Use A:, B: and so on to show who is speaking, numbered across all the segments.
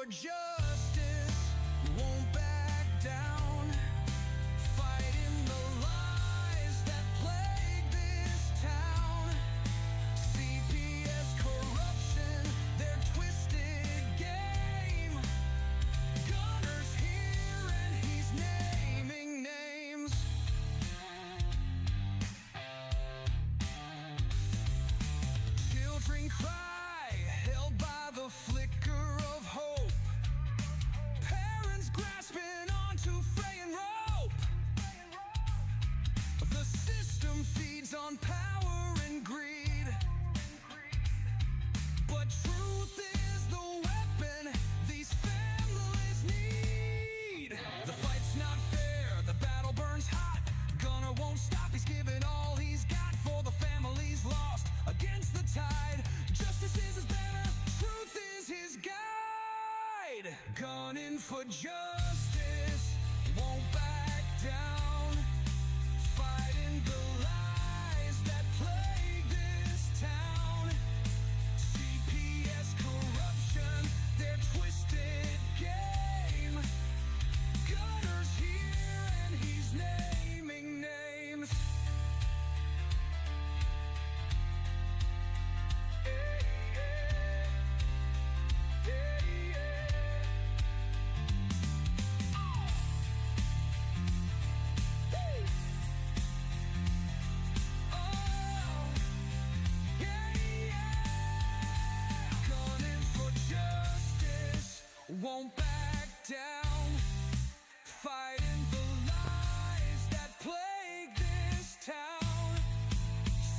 A: for justice, won't back down, fighting the lies that plague this town. CPS corruption, their twisted game. Gunner's here and he's naming names. Children cry, held by the flicker of hope. Parents grasping onto fraying rope. The system feeds on power and greed, but truth is the weapon these families need. The fight's not fair, the battle burns hot. Gunner won't stop, he's giving all he's got for the families lost against the tide. Justice is his banner, truth is his guide. Gunning for justice, won't back down, fighting the lies that plague this town. CPS corruption, their twisted game. Gunner's here and he's naming names. Won't back down, fighting the lies that plague this town.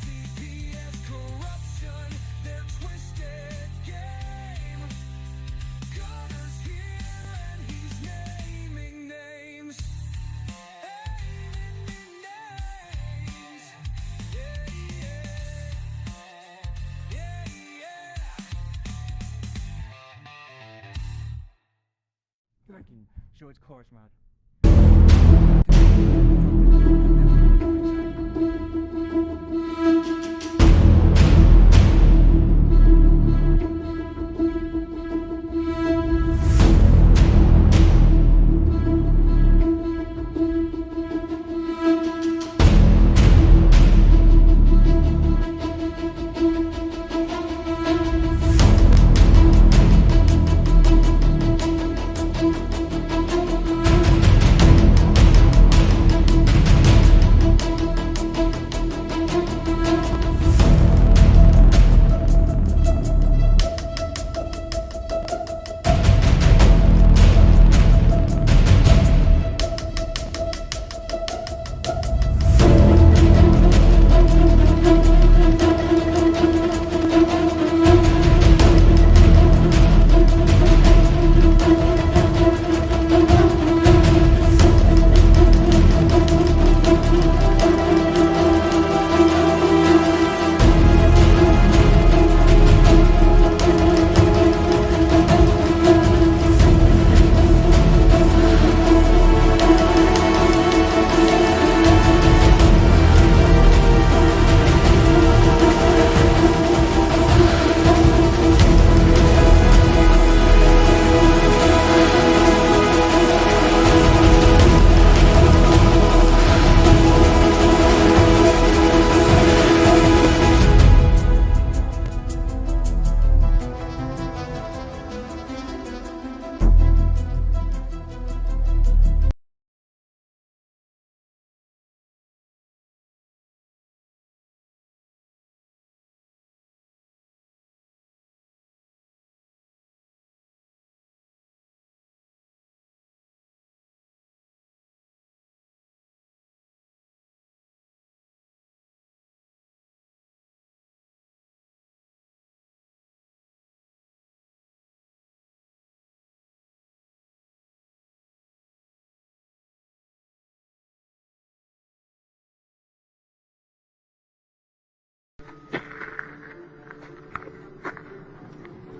A: CPS corruption, their twisted game. Gunner's here and he's naming names. Naming names. Yeah, yeah. Yeah, yeah.
B: I can show its course, man.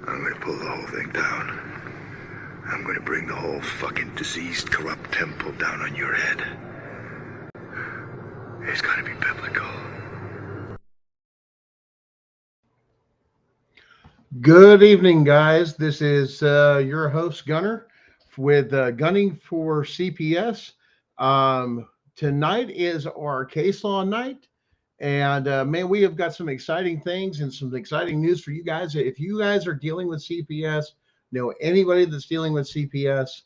C: I'm gonna pull the whole thing down. I'm gonna bring the whole fucking diseased, corrupt temple down on your head. It's gotta be biblical.
D: Good evening, guys. This is your host, Gunner, with Gunning for CPS. Tonight is our case law night. And man, we have got some exciting things and some exciting news for you guys. If you guys are dealing with CPS, know anybody that's dealing with CPS,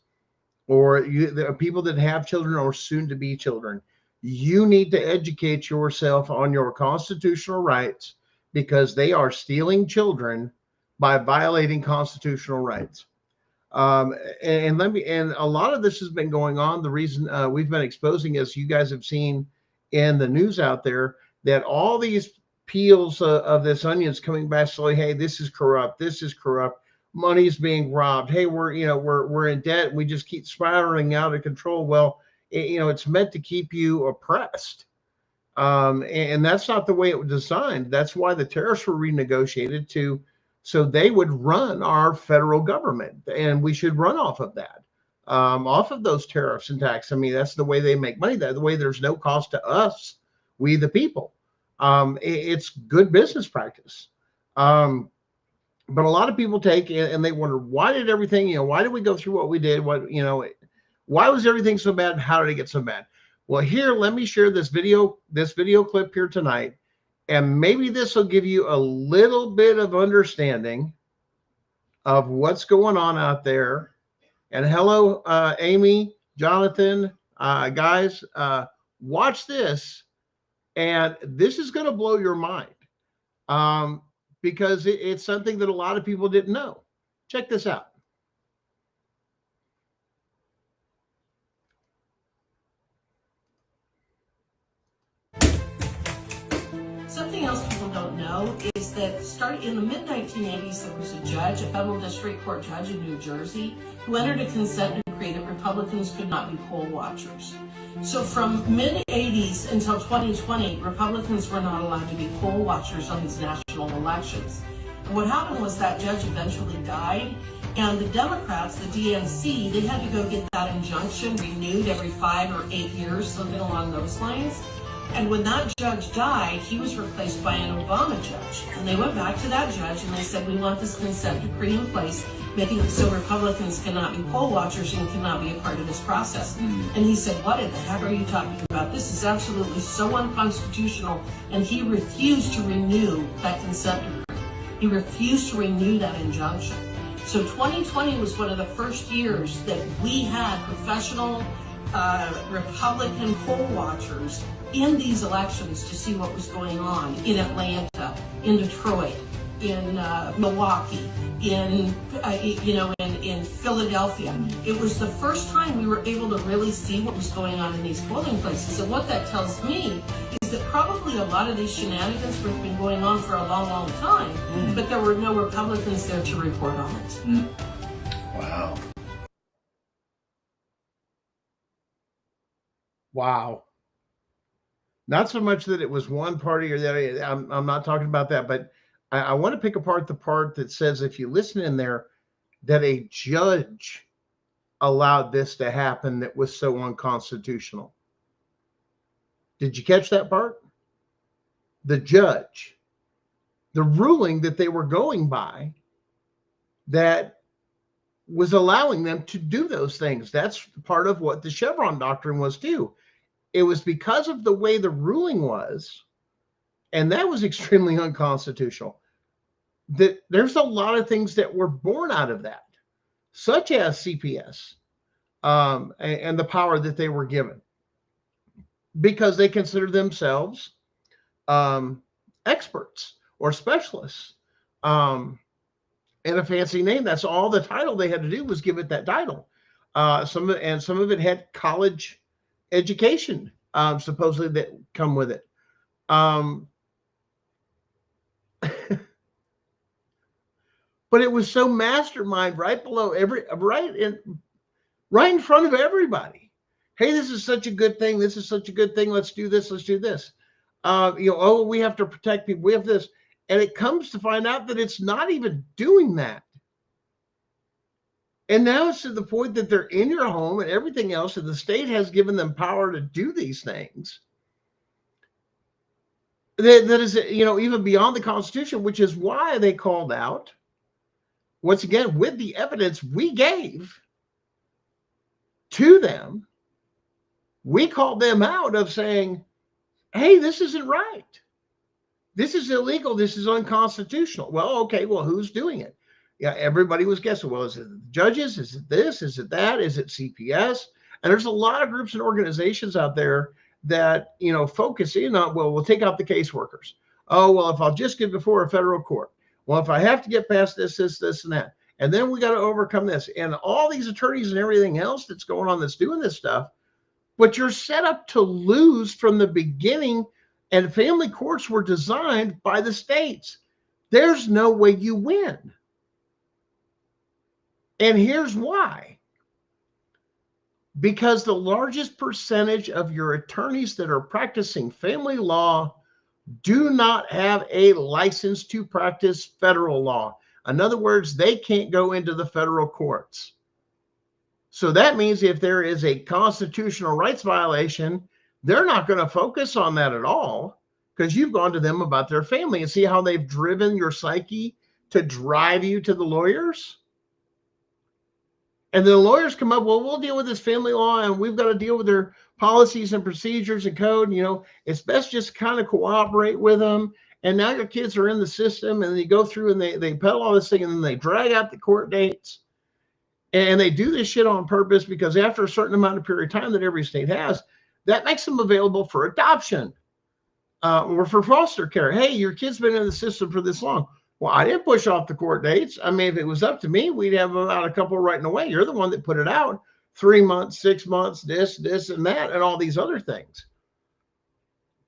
D: or the people that have children or soon to be children, you need to educate yourself on your constitutional rights because they are stealing children by violating constitutional rights. Um, and a lot of this has been going on. The reason we've been exposing, as you guys have seen in the news out there, that all these peels of this onions coming back slowly. Hey, this is corrupt. This is corrupt. Money's being robbed. Hey, we're in debt. We just keep spiraling out of control. Well, it's meant to keep you oppressed. And that's not the way it was designed. That's why the tariffs were renegotiated to, so they would run our federal government, and we should run off of that, off of those tariffs and tax. I mean, that's the way they make money. That the way there's no cost to us, we the people. It's good business practice. Um, but a lot of people take it and they wonder, why did everything, why did we go through what we did? Why was everything so bad? And how did it get so bad? Well, here, let me share this video clip here tonight, and maybe this will give you a little bit of understanding of what's going on out there. And hello, Amy, Jonathan, guys, watch this, and this is going to blow your mind, um, because it's something that a lot of people didn't know. Check this out.
E: Something else people don't know is that starting in the mid-1980s, there was a judge, a federal district court judge in New Jersey, who entered a consent decree that Republicans could not be poll watchers. So from mid-80s until 2020, Republicans were not allowed to be poll watchers on these national elections. And what happened was that judge eventually died, and the Democrats, the DNC, they had to go get that injunction renewed every 5 or 8 years, something along those lines. And when that judge died, he was replaced by an Obama judge. And they went back to that judge and they said, we want this consent decree in place, making it so Republicans cannot be poll watchers and cannot be a part of this process. And he said, what in the heck are you talking about? This is absolutely so unconstitutional. And he refused to renew that consent decree. He refused to renew that injunction. So 2020 was one of the first years that we had professional Republican poll watchers in these elections to see what was going on in Atlanta, in Detroit, in Milwaukee, in Philadelphia. It was the first time we were able to really see what was going on in these polling places. And what that tells me is that probably a lot of these shenanigans have been going on for a long, long time, but there were no Republicans there to report on it.
D: Wow. Wow. Not so much that it was one party or the other. I'm not talking about that, but I want to pick apart the part that says, if you listen in there, that a judge allowed this to happen that was so unconstitutional. Did you catch that part? The judge, the ruling that they were going by that was allowing them to do those things. That's part of what the Chevron doctrine was too. It was because of the way the ruling was, and that was extremely unconstitutional, that there's a lot of things that were born out of that, such as CPS, and the power that they were given, because they consider themselves experts or specialists, and a fancy name. That's all the title they had to do was give it that title. Some of it had college education, supposedly, that come with it. But it was so mastermind right below right in front of everybody. Hey, this is such a good thing. This is such a good thing. Let's do this. Let's do this. Oh, we have to protect people. We have this. And it comes to find out that it's not even doing that. And now it's to the point that they're in your home and everything else, and the state has given them power to do these things. That is, even beyond the Constitution, which is why they called out once again, with the evidence we gave to them, we called them out of saying, hey, this isn't right. This is illegal. This is unconstitutional. Well, okay, well, who's doing it? Yeah, everybody was guessing. Well, is it the judges? Is it this? Is it that? Is it CPS? And there's a lot of groups and organizations out there that, focus in on, well, we'll take out the caseworkers. Oh, well, if I'll just get before a federal court. Well, if I have to get past this, and that. And then we got to overcome this. And all these attorneys and everything else that's going on that's doing this stuff, but you're set up to lose from the beginning. And family courts were designed by the states. There's no way you win. And here's why. Because the largest percentage of your attorneys that are practicing family law do not have a license to practice federal law. In other words, they can't go into the federal courts. So that means if there is a constitutional rights violation, they're not going to focus on that at all, because you've gone to them about their family. And see how they've driven your psyche to drive you to the lawyers? And the lawyers come up, well, we'll deal with this family law, and we've got to deal with their policies and procedures and code. It's best just kind of cooperate with them. And now your kids are in the system, and they go through and they peddle all this thing, and then they drag out the court dates. And they do this shit on purpose, because after a certain amount of period of time that every state has, that makes them available for adoption or for foster care. Hey, your kid's been in the system for this long. Well, I didn't push off the court dates. I mean, if it was up to me, we'd have about a couple right away. You're the one that put it out. 3 months, 6 months, this, and that, and all these other things.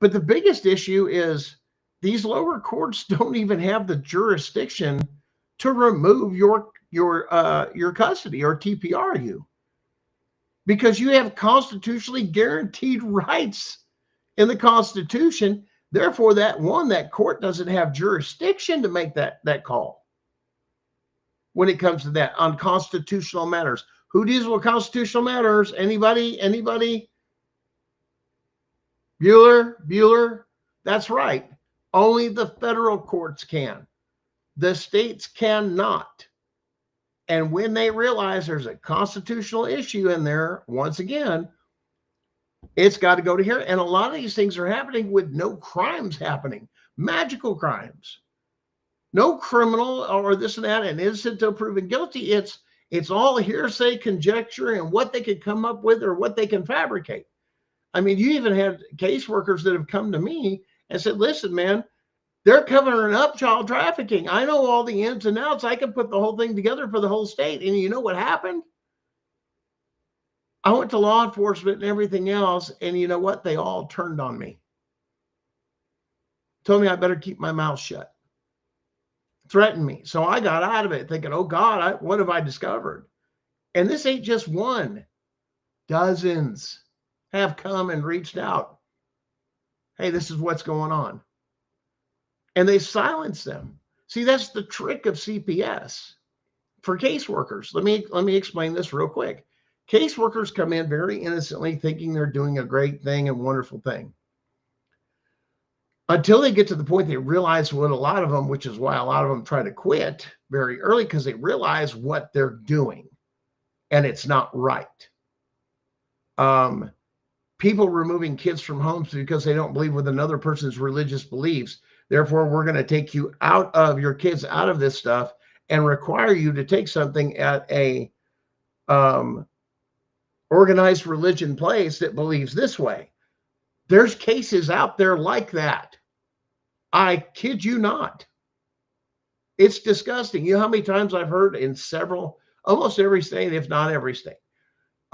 D: But the biggest issue is these lower courts don't even have the jurisdiction to remove your custody or TPR you, because you have constitutionally guaranteed rights in the Constitution. Therefore, that court doesn't have jurisdiction to make that call when it comes to that on constitutional matters. Who deals with constitutional matters? Anybody? Bueller? That's right. Only the federal courts can. The states cannot. And when they realize there's a constitutional issue in there, once again, it's got to go to here. And a lot of these things are happening with no crimes happening, magical crimes, no criminal or this and that, and innocent until proven guilty. It's all hearsay, conjecture, and what they could come up with or what they can fabricate. I mean, you even had caseworkers that have come to me and said, listen, man, they're covering up child trafficking. I know all the ins and outs. I can put the whole thing together for the whole state. And you know what happened? I went to law enforcement and everything else, and you know what? They all turned on me. Told me I better keep my mouth shut. Threatened me. So I got out of it thinking, oh God, what have I discovered? And this ain't just one. Dozens have come and reached out. Hey, this is what's going on. And they silence them. See, that's the trick of CPS for caseworkers. Let me explain this real quick. Caseworkers come in very innocently thinking they're doing a great thing and wonderful thing, until they get to the point they realize what a lot of them, which is why a lot of them try to quit very early, because they realize what they're doing and it's not right. People removing kids from homes because they don't believe with another person's religious beliefs. Therefore, we're going to take you out of your kids out of this stuff and require you to take something at a organized religion place that believes this way. There's cases out there like that. I kid you not. It's disgusting. You know how many times I've heard in almost every state, if not every state,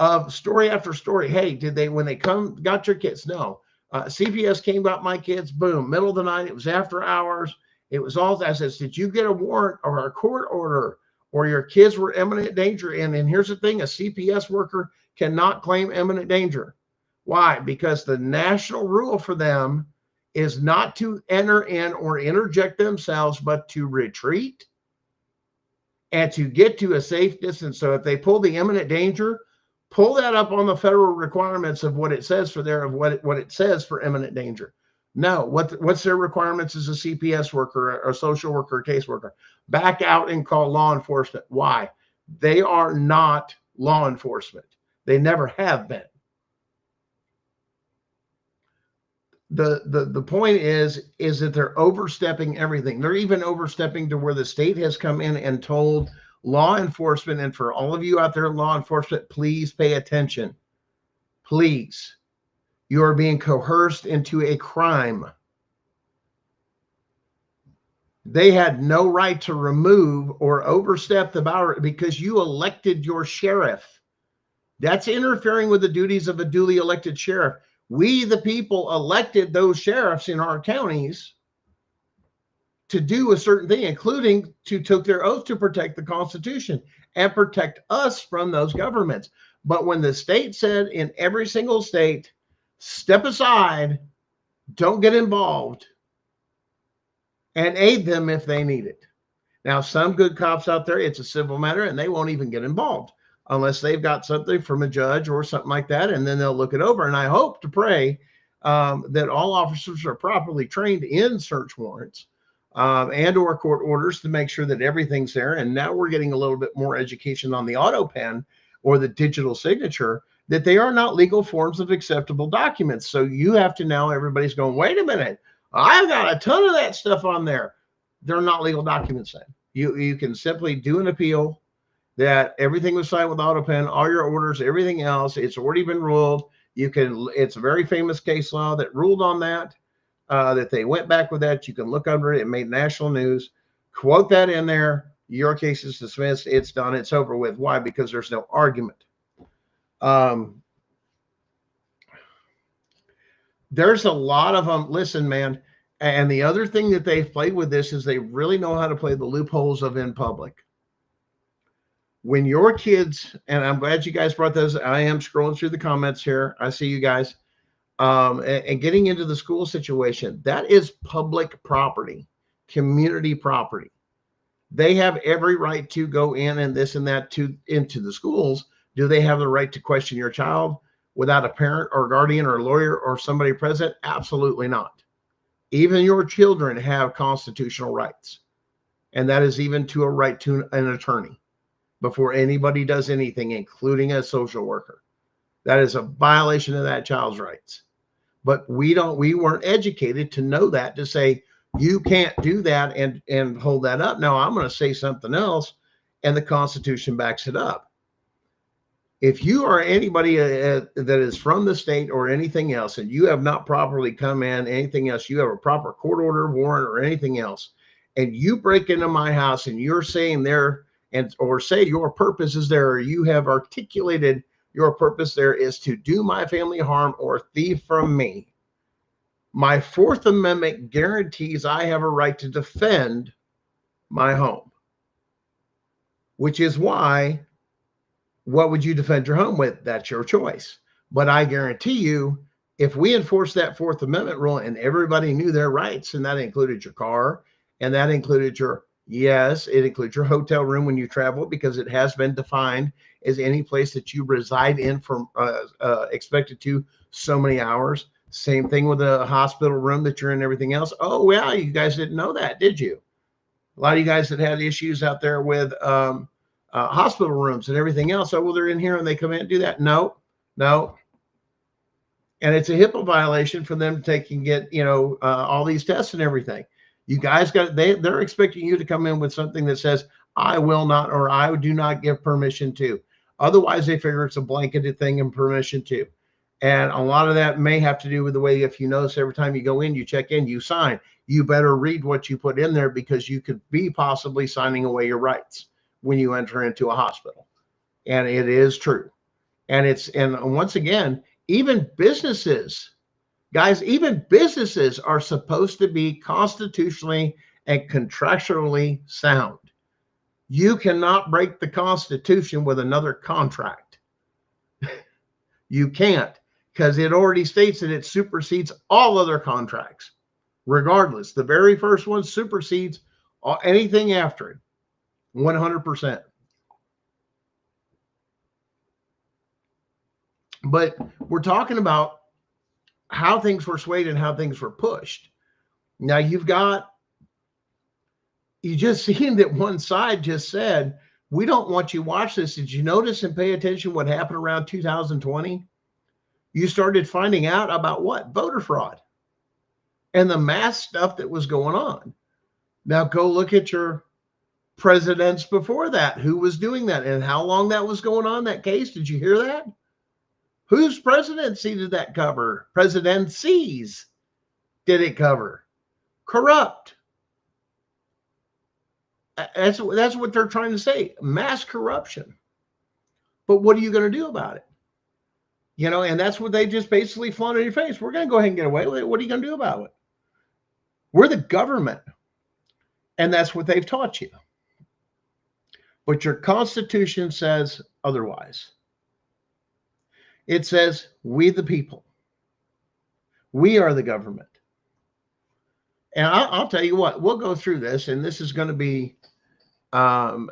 D: of story after story. Hey, when they got your kids? No. CPS came, got my kids, boom, middle of the night. It was after hours. It was all that. I says, did you get a warrant or a court order, or your kids were imminent danger? And here's the thing, a CPS worker cannot claim imminent danger. Why? Because the national rule for them is not to enter in or interject themselves, but to retreat and to get to a safe distance. So if they pull the imminent danger, pull that up on the federal requirements of what it says for there, of what it says for imminent danger. No. What's their requirements as a CPS worker, or a social worker, or caseworker? Back out and call law enforcement. Why? They are not law enforcement. They never have been. The point is that they're overstepping everything. They're even overstepping to where the state has come in and told law enforcement, and for all of you out there in law enforcement, please pay attention. Please. You are being coerced into a crime. They had no right to remove or overstep the boundary because you elected your sheriff. That's interfering with the duties of a duly elected sheriff. We, the people, elected those sheriffs in our counties to do a certain thing, including to took their oath to protect the Constitution and protect us from those governments. But when the state said in every single state, step aside, don't get involved, and aid them if they need it. Now, some good cops out there, it's a civil matter and they won't even get involved unless they've got something from a judge or something like that, and then they'll look it over. And I hope to pray that all officers are properly trained in search warrants and or court orders to make sure that everything's there. And now we're getting a little bit more education on the auto pen or the digital signature, that they are not legal forms of acceptable documents. So you have to now, everybody's going, wait a minute, I've got a ton of that stuff on there. They're not legal documents then. You can simply do an appeal that everything was signed with auto pen, all your orders, everything else, it's already been ruled. You can, it's a very famous case law that ruled on that, that they went back with that. You can look under it. It made national news. Quote that in there. Your case is dismissed. It's done. It's over with. Why? Because there's no argument. There's a lot of them. Listen, man. And the other thing that they've played with this is they really know how to play the loopholes of in public. When your kids, and I'm glad you guys brought those. I am scrolling through the comments here. I see you guys. And getting into the school situation, that is public property, community property. They have every right to go in and this and that into the schools. Do they have the right to question your child without a parent or guardian or lawyer or somebody present? Absolutely not. Even your children have constitutional rights. And that is even to a right to an attorney before anybody does anything, including a social worker. That is a violation of that child's rights. But we weren't educated to know that, to say, you can't do that and hold that up. Now I'm going to say something else, and the Constitution backs it up. If you are anybody that is from the state or anything else, and you have not properly come in, anything else, you have a proper court order, warrant, or anything else, and you break into my house and you're saying there, or say your purpose is there, or you have articulated your purpose there is to do my family harm or thief from me, my Fourth Amendment guarantees I have a right to defend my home, which is why, what would you defend your home with? That's your choice. But I guarantee you, if we enforce that Fourth Amendment rule and everybody knew their rights, and that included your car, and that included your, yes, it includes your hotel room when you travel, because it has been defined as any place that you reside in from expected to so many hours. Same thing with a hospital room that you're in, everything else. Oh, well, you guys didn't know that, did you? A lot of you guys that had issues out there with hospital rooms and everything else. Oh, well, they're in here and they come in and do that. No. And it's a HIPAA violation for them to take and get, all these tests and everything. You guys they're expecting you to come in with something that says, I will not, or I do not give permission to. Otherwise, they figure it's a blanketed thing and permission to. And a lot of that may have to do with the way, if you notice, every time you go in, you check in, you sign. You better read what you put in there, because you could be possibly signing away your rights when you enter into a hospital. And it is true. And once again, even businesses, guys, even businesses are supposed to be constitutionally and contractually sound. You cannot break the Constitution with another contract. You can't, because it already states that it supersedes all other contracts, regardless. The very first one supersedes anything after it, 100%. But we're talking about how things were swayed and how things were pushed. Now you just seen that one side just said, we don't want you to watch this. Did you notice and pay attention what happened around 2020? You started finding out about what? Voter fraud and the mass stuff that was going on. Now go look at your presidents before that, who was doing that and how long that was going on, that case. Did you hear that? Whose presidency did that cover? Presidencies did it cover? Corrupt. That's what they're trying to say. Mass corruption. But what are you going to do about it? You know, and that's what they just basically flaunt in your face. We're going to go ahead and get away with it. What are you going to do about it? We're the government. And that's what they've taught you. But your Constitution says otherwise. It says, we the people. We are the government. And I'll tell you what, we'll go through this, and this is going to be, like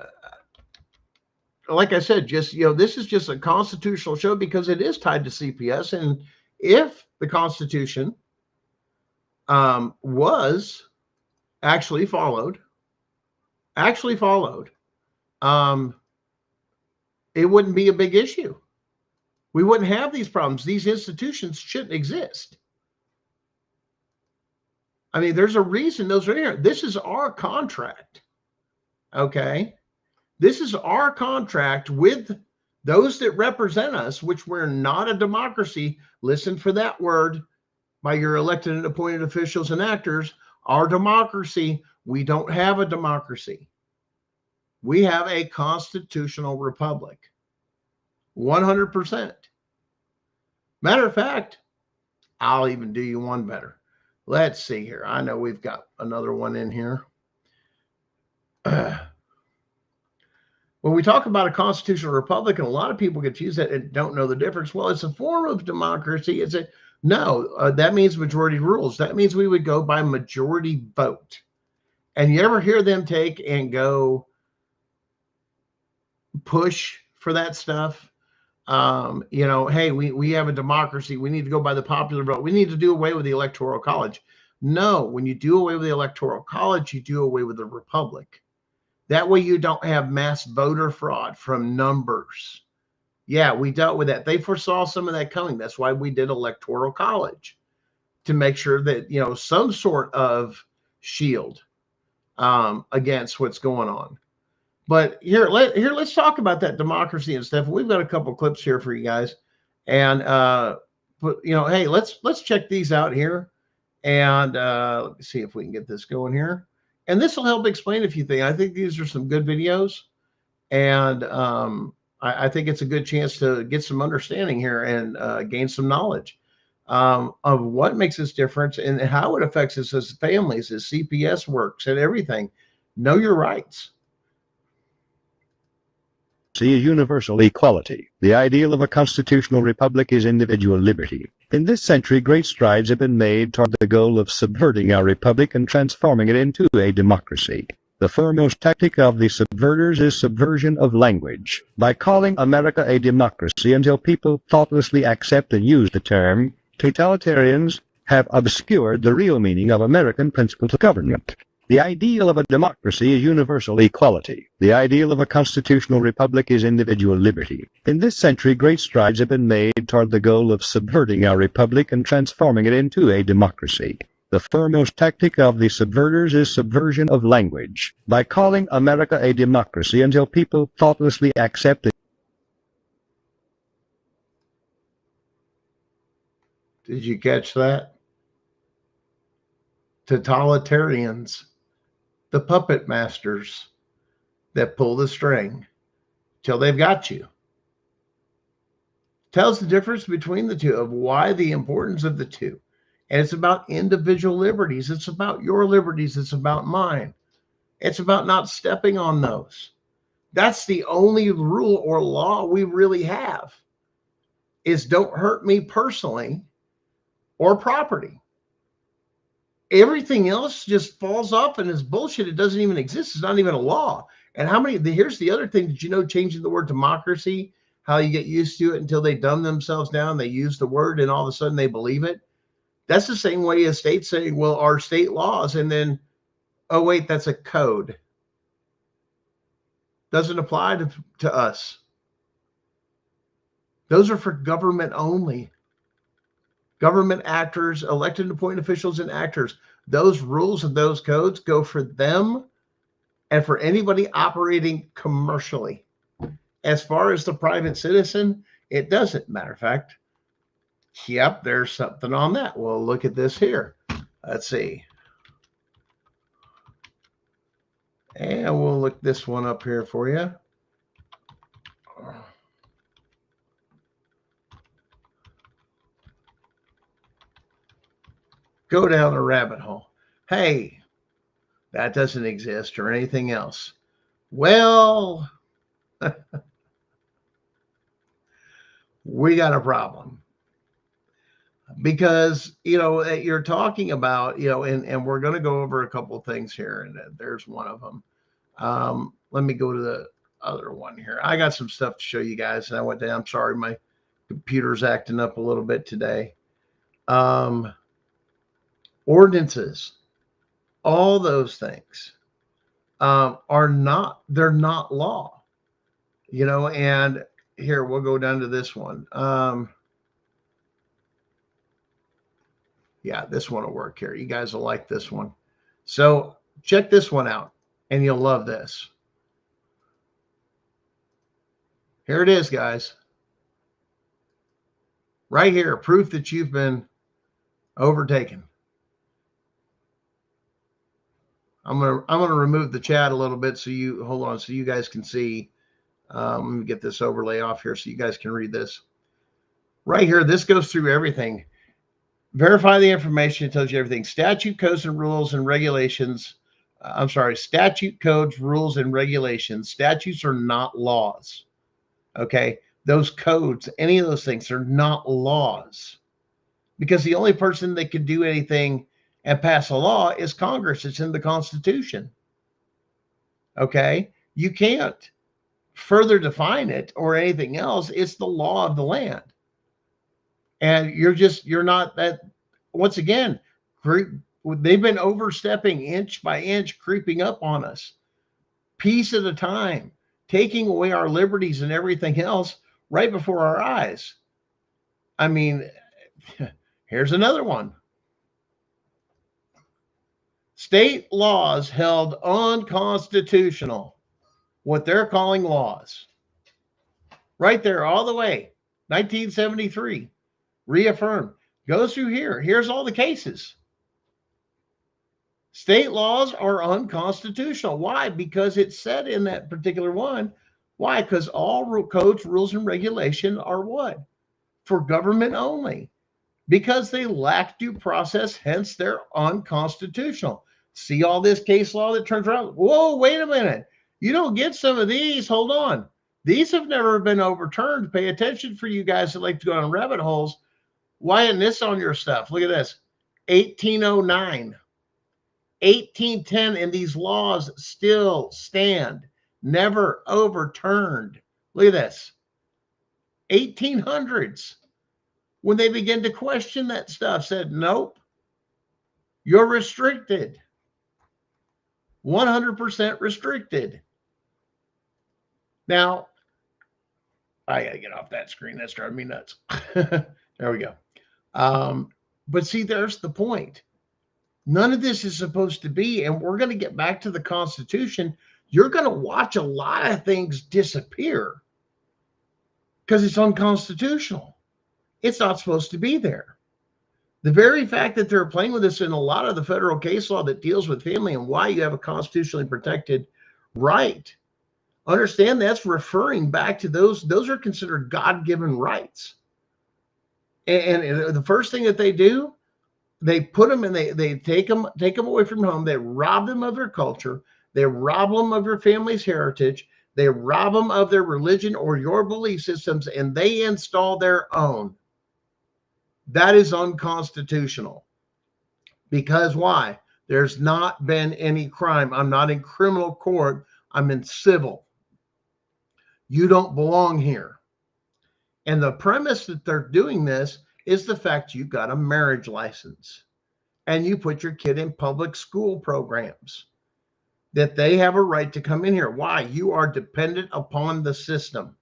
D: I said, just, you know, this is just a constitutional show because it is tied to CPS. And if the Constitution was actually followed, it wouldn't be a big issue. We wouldn't have these problems. These institutions shouldn't exist. I mean, there's a reason those are here. This is our contract. Okay. This is our contract with those that represent us, which we're not a democracy. Listen for that word by your elected and appointed officials and actors. Our democracy. We don't have a democracy. We have a constitutional republic. 100%. Matter of fact, I'll even do you one better. Let's see here. I know we've got another one in here. When we talk about a constitutional republic, and a lot of people confuse that and don't know the difference. Well, it's a form of democracy. That means majority rules. That means we would go by majority vote. And you ever hear them take and go push for that stuff? You know, hey, we have a democracy. We need to go by the popular vote. We need to do away with the electoral college. No, when you do away with the electoral college, you do away with the republic. That way you don't have mass voter fraud from numbers. Yeah, we dealt with that. They foresaw some of that coming. That's why we did electoral college, to make sure that, you know, some sort of shield against what's going on. But let's talk about that democracy and stuff. We've got a couple clips here for you guys, and but you know, hey, let's check these out here, and let's see if we can get this going here, and this will help explain a few things. I think these are some good videos, and I think it's a good chance to get some understanding here and gain some knowledge of what makes this difference and how it affects us as families, as CPS works, and everything. Know your rights.
F: See a universal equality. The ideal of a constitutional republic is individual liberty. In this century, great strides have been made toward the goal of subverting our republic and transforming it into a democracy. The foremost tactic of the subverters is subversion of language. By calling America a democracy until people thoughtlessly accept and use the term, totalitarians have obscured the real meaning of American principles of government. The ideal of a democracy is universal equality. The ideal of a constitutional republic is individual liberty. In this century, great strides have been made toward the goal of subverting our republic and transforming it into a democracy. The foremost tactic of the subverters is subversion of language. By calling America a democracy until people thoughtlessly accept it.
D: Did you catch that? Totalitarians. The puppet masters that pull the string till they've got you. Tells the difference between the two, of why the importance of the two. And it's about individual liberties. It's about your liberties. It's about mine. It's about not stepping on those. That's the only rule or law we really have, is don't hurt me personally or property. Everything else just falls off and is bullshit. It doesn't even exist. It's not even a law. And here's the other thing. Did you know, changing the word democracy, how you get used to it until they dumb themselves down, they use the word, and all of a sudden they believe it? That's the same way as states say, well, our state laws, and then, oh, wait, that's a code. Doesn't apply to us. Those are for government only. Government actors, elected and appointed officials and actors. Those rules and those codes go for them and for anybody operating commercially. As far as the private citizen, it doesn't. Matter of fact, yep, there's something on that. Well, look at this here. Let's see. And we'll look this one up here for you. Go down a rabbit hole. Hey, that doesn't exist or anything else. Well, we got a problem. Because, you're talking about, and we're going to go over a couple of things here, and there's one of them. Let me go to the other one here. I got some stuff to show you guys, and I went down. I'm sorry, my computer's acting up a little bit today. Ordinances, all those things they're not law, and here, we'll go down to this one. Yeah, this one will work here. You guys will like this one. So check this one out, and you'll love this. Here it is, guys. Right here, proof that you've been overtaken. I'm gonna remove the chat a little bit so you guys can see. Let me get this overlay off here so you guys can read this. Right here, this goes through everything. Verify the information. It tells you everything. Statute, codes, and rules and regulations. Statute, codes, rules, and regulations. Statutes are not laws. Okay? Those codes, any of those things, are not laws. Because the only person that can do anything and pass a law is Congress. It's in the Constitution. Okay? You can't further define it or anything else. It's the law of the land. And you're not that, once again, they've been overstepping inch by inch, creeping up on us, piece at a time, taking away our liberties and everything else right before our eyes. I mean, here's another one. State laws held unconstitutional, what they're calling laws. Right there, all the way, 1973. Reaffirmed. Goes through here. Here's all the cases. State laws are unconstitutional. Why? Because it said in that particular one. Why? Because all codes, rules, and regulation are what? For government only. Because they lack due process, hence they're unconstitutional. See all this case law that turns around? Whoa, wait a minute. You don't get some of these. Hold on. These have never been overturned. Pay attention for you guys that like to go down rabbit holes. Why isn't this on your stuff? Look at this. 1809, 1810, and these laws still stand, never overturned. Look at this. 1800s, when they began to question that stuff, said, nope, you're restricted. 100% restricted. Now, I got to get off that screen. That's driving me nuts. There we go. But see, there's the point. None of this is supposed to be, and we're going to get back to the Constitution. You're going to watch a lot of things disappear because it's unconstitutional. It's not supposed to be there. The very fact that they're playing with this in a lot of the federal case law that deals with family and why you have a constitutionally protected right. Understand that's referring back to those are considered God-given rights. And the first thing that they do, they put them and they take them away from home. They rob them of their culture. They rob them of your family's heritage. They rob them of their religion or your belief systems, and they install their own. That is unconstitutional. Because why? There's not been any crime. I'm not in criminal court. I'm in civil. You don't belong here. And the premise that they're doing this is the fact you got a marriage license and you put your kid in public school programs, that they have a right to come in here. Why? You are dependent upon the system.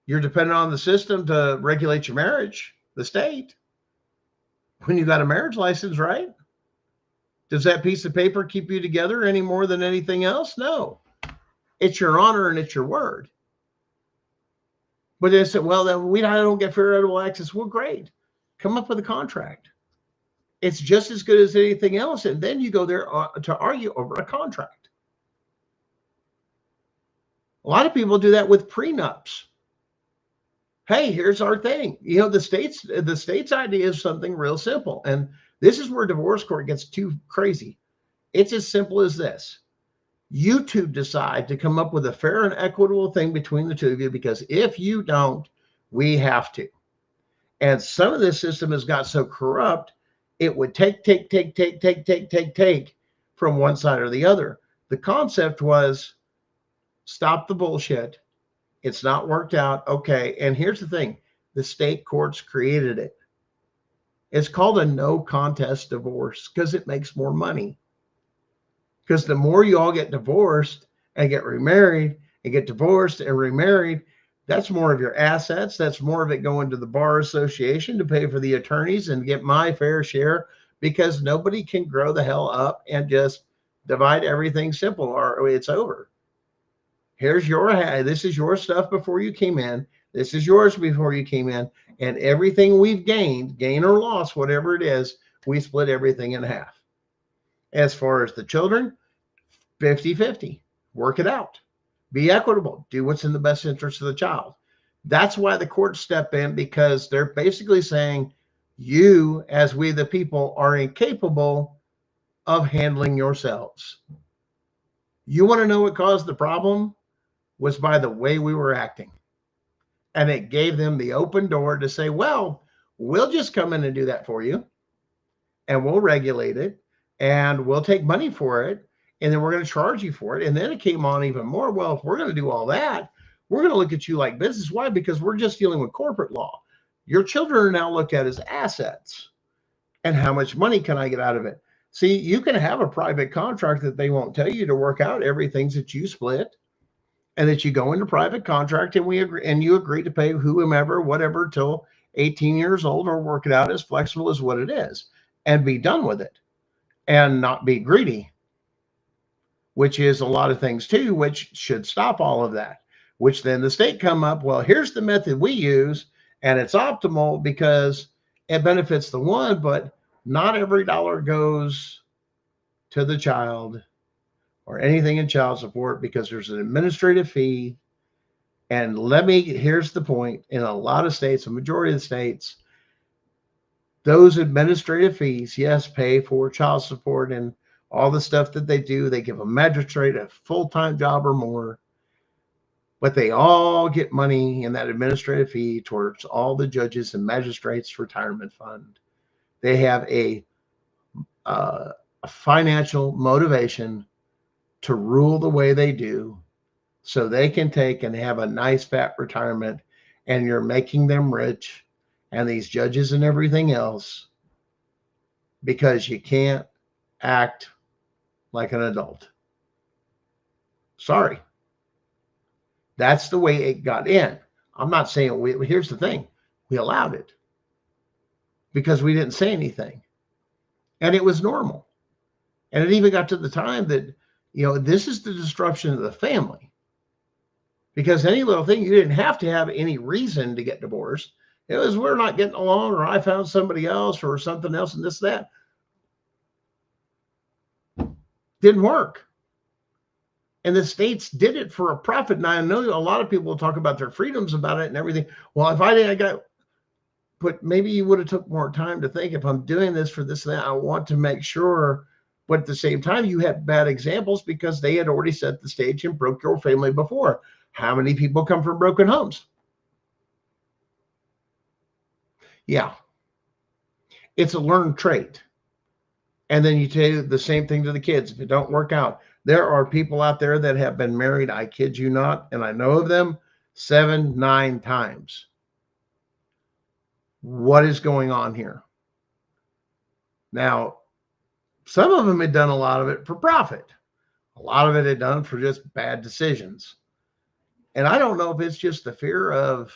D: You're dependent on the system to regulate your marriage, the state. When you got a marriage license, right? Does that piece of paper keep you together any more than anything else? No. It's your honor and it's your word. But they said, well, then I don't get federal access. Well, great. Come up with a contract. It's just as good as anything else. And then you go there to argue over a contract. A lot of people do that with prenups. Hey, here's our thing. You know, the state's idea is something real simple. And this is where divorce court gets too crazy. It's as simple as this. You two decide to come up with a fair and equitable thing between the two of you, because if you don't, we have to. And some of this system has got so corrupt, it would take from one side or the other. The concept was stop the bullshit. It's not worked out. Okay. And here's the thing. The state courts created it. It's called a no contest divorce because it makes more money. Because the more you all get divorced and get remarried and get divorced and remarried, that's more of your assets. That's more of it going to the bar association to pay for the attorneys and get my fair share, because nobody can grow the hell up and just divide everything simple or it's over. Here's this is your stuff before you came in. This is yours before you came in. And everything we've gained, gain or loss, whatever it is, we split everything in half. As far as the children, 50-50. Work it out. Be equitable. Do what's in the best interest of the child. That's why the courts step in, because they're basically saying you, as we the people, are incapable of handling yourselves. You want to know what caused the problem? Was by the way we were acting. And it gave them the open door to say, well, we'll just come in and do that for you. And we'll regulate it. And we'll take money for it. And then we're going to charge you for it. And then it came on even more. Well, if we're going to do all that, we're going to look at you like business. Why? Because we're just dealing with corporate law. Your children are now looked at as assets. And how much money can I get out of it? See, you can have a private contract that they won't tell you to work out everything that you split. And that you go into private contract and we agree, and you agree to pay whomever, whatever, till 18 years old, or work it out as flexible as what it is and be done with it and not be greedy, which is a lot of things too, which should stop all of that, which then the state come up, well, here's the method we use and it's optimal because it benefits the one, but not every dollar goes to the child or anything in child support, because there's an administrative fee. And here's the point. In a lot of states, a majority of the states, those administrative fees, yes, pay for child support and all the stuff that they do. They give a magistrate a full-time job or more, but they all get money in that administrative fee towards all the judges and magistrates' retirement fund. They have a financial motivation to rule the way they do so they can take and have a nice fat retirement, and you're making them rich, and these judges and everything else, because you can't act like an adult. Sorry. That's the way it got in. I'm not saying here's the thing. We allowed it because we didn't say anything, and it was normal. And it even got to the time that, this is the disruption of the family, because any little thing, you didn't have to have any reason to get divorced. It was, we're not getting along, or I found somebody else, or something else, and this, that. Didn't work. And the states did it for a profit. And I know a lot of people will talk about their freedoms about it and everything. Well, if but maybe you would have took more time to think, if I'm doing this for this and that, I want to make sure. But at the same time, you had bad examples because they had already set the stage and broke your family before. How many people come from broken homes? Yeah. It's a learned trait. And then you do the same thing to the kids. If it don't work out, there are people out there that have been married, I kid you not, and I know of them, 7, 9 times. what is going on here? Now, some of them had done a lot of it for profit. A lot of it had done for just bad decisions. And I don't know if it's just the fear of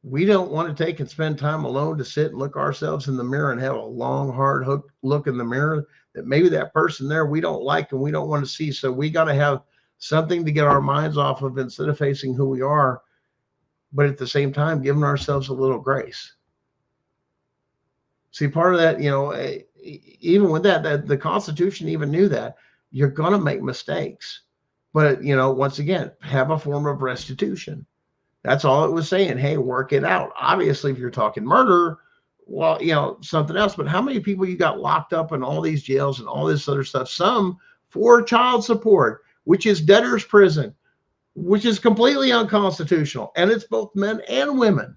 D: we don't want to take and spend time alone to sit and look ourselves in the mirror and have a long, hard look in the mirror, that maybe that person there we don't like and we don't want to see. So we got to have something to get our minds off of instead of facing who we are, but at the same time, giving ourselves a little grace. See, part of that, even with that the Constitution even knew that you're going to make mistakes, but once again, have a form of restitution. That's all it was saying. Hey, work it out. Obviously, if you're talking murder, well, something else. But how many people you got locked up in all these jails and all this other stuff? Some for child support, which is debtor's prison, which is completely unconstitutional. And it's both men and women.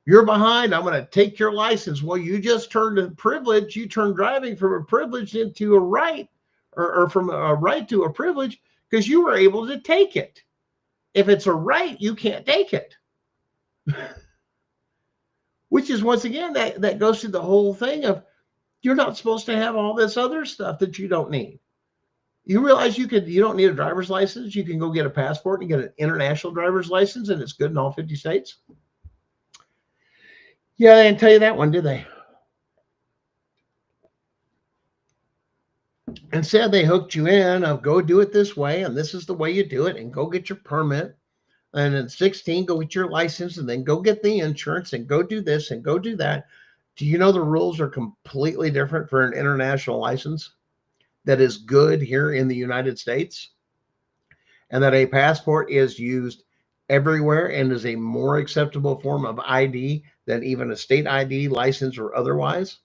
D: You're behind. I'm going to take your license. Well, you just turned a privilege. You turned driving from a privilege into a right, or from a right to a privilege, because you were able to take it. If it's a right, you can't take it. Which is, once again, that goes to the whole thing of you're not supposed to have all this other stuff that you don't need. You realize you don't need a driver's license. You can go get a passport and get an international driver's license, and it's good in all 50 states. Yeah, they didn't tell you that one, did they? Instead, they hooked you in of go do it this way, and this is the way you do it, and go get your permit. And at 16, go get your license, and then go get the insurance, and go do this and go do that. Do you know the rules are completely different for an international license that is good here in the United States? And that a passport is used everywhere and is a more acceptable form of ID than even a state ID, license, or otherwise?